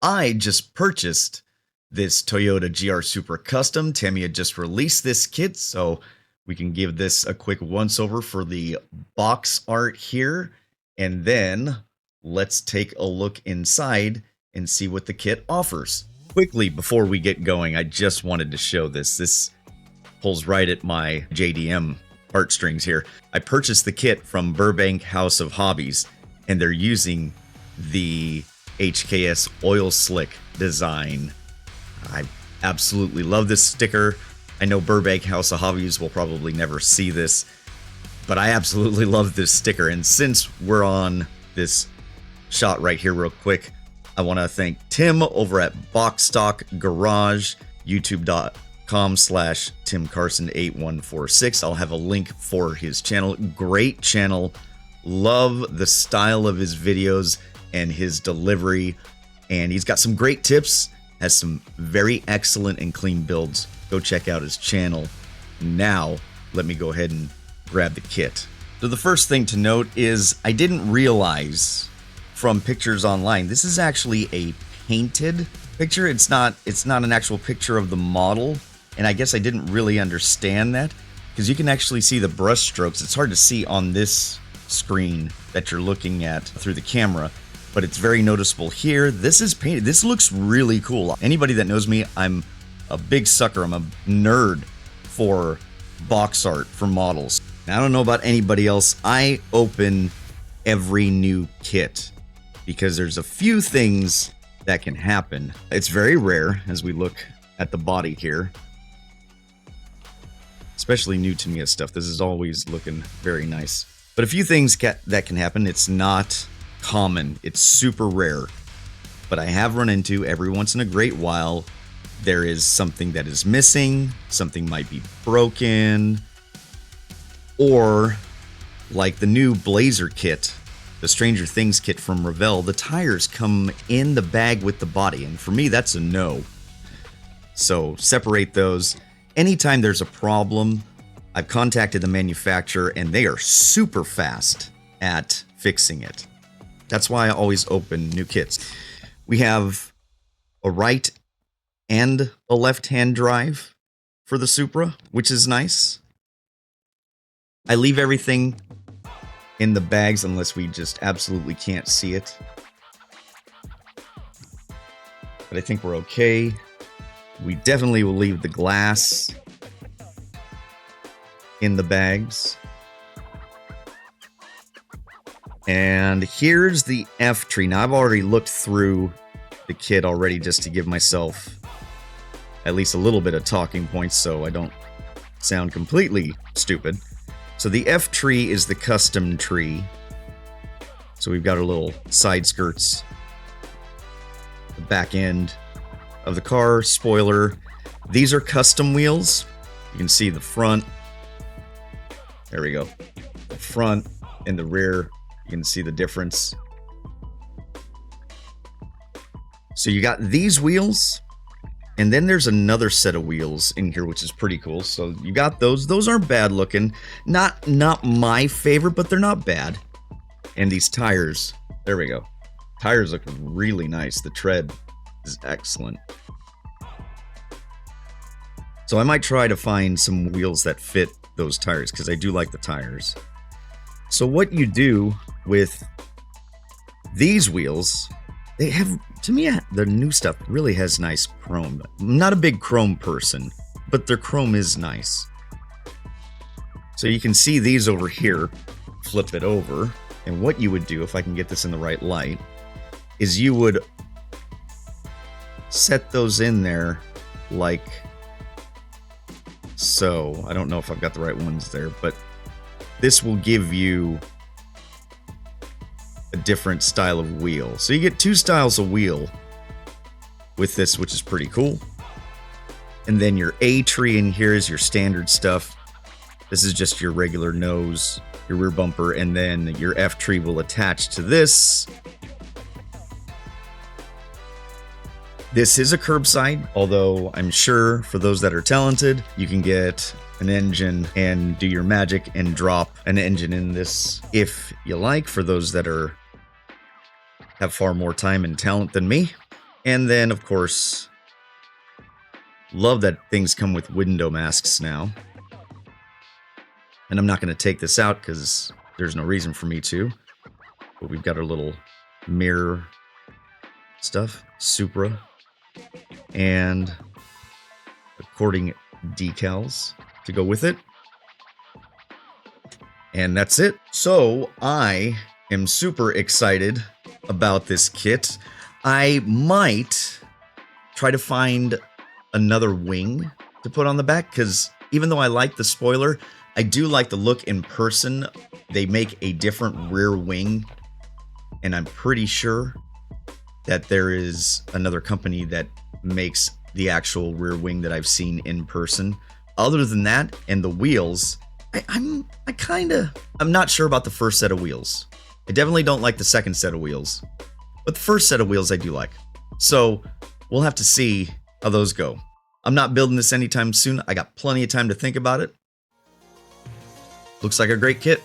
I just purchased this Toyota GR Supra Custom. Tamiya just released this kit, so we can give this a quick once-over for the box art here, and then let's take a look inside and see what the kit offers. Quickly, before we get going, I just wanted to show this. This pulls right at my JDM heartstrings here. I purchased the kit from Burbank House of Hobbies, and they're using the HKS oil slick design. I absolutely love this sticker. I know Burbank House of Hobbies will probably never see this, but I absolutely love this sticker. And since we're on this shot right here real quick, I want to thank Tim over at Box Stock Garage, youtube.com/TimCarson8146. I'll have a link for his channel. Great channel. Love the style of his videos and his delivery. And he's got some great tips, has some very excellent and clean builds. Go check out his channel. Now, let me go ahead and grab the kit. So the first thing to note is I didn't realize from pictures online, this is actually a painted picture. It's not an actual picture of the model. And I guess I didn't really understand that because you can actually see the brush strokes. It's hard to see on this screen that you're looking at through the camera, but it's very noticeable here. This is painted. This looks really cool. Anybody that knows me, I'm a big sucker. I'm a nerd for box art for models. Now, I don't know about anybody else. I open every new kit because there's a few things that can happen. It's very rare as we look at the body here, especially new Tamiya stuff. This is always looking very nice. But a few things that can happen. It's not common. It's super rare. But I have run into every once in a great while, there is something that is missing, something might be broken, or like the new Blazer kit, the Stranger Things kit from Revell, the tires come in the bag with the body, and for me that's a no. So separate those. Anytime there's a problem, I've contacted the manufacturer and they are super fast at fixing it. That's why I always open new kits. We have a right and a left-hand drive for the Supra, which is nice. I leave everything in the bags unless we just absolutely can't see it. But I think we're okay. We definitely will leave the glass in the bags. And here's the F tree. Now, I've already looked through the kit already just to give myself at least a little bit of talking points so I don't sound completely stupid. So the F tree is the custom tree. So we've got our little side skirts, the back end of the car, spoiler. These are custom wheels. You can see the front. There we go. The front and the rear. You can see the difference. So you got these wheels, and then there's another set of wheels in here, which is pretty cool. So you got those. Those aren't bad looking. Not my favorite, but they're not bad. And these tires, there we go. Tires look really nice. The tread is excellent. So I might try to find some wheels that fit those tires because I do like the tires. So what you do with these wheels, they have, to me, the new stuff really has nice chrome. I'm not a big chrome person, but their chrome is nice. So you can see these over here, flip it over, and what you would do, if I can get this in the right light, is you would set those in there like so. I don't know if I've got the right ones there, but this will give you a different style of wheel. So you get two styles of wheel with this, which is pretty cool. And then your A tree in here is your standard stuff. This is just your regular nose, your rear bumper, and then your F tree will attach to this. This is a curbside, although I'm sure for those that are talented, you can get an engine and do your magic and drop an engine in this if you like. For those that have far more time and talent than me, And then, of course, love that things come with window masks now. And I'm not going to take this out because there's no reason for me to. But we've got our little mirror stuff, Supra, and according decals to go with it. And that's it. So I am super excited about this kit. I might try to find another wing to put on the back, because even though I like the spoiler, I do like the look in person. They make a different rear wing, and I'm pretty sure that there is another company that makes the actual rear wing that I've seen in person. Other than that, and the wheels, I'm not sure about the first set of wheels. I definitely don't like the second set of wheels, but the first set of wheels I do like. So we'll have to see how those go. I'm not building this anytime soon. I got plenty of time to think about it. Looks like a great kit.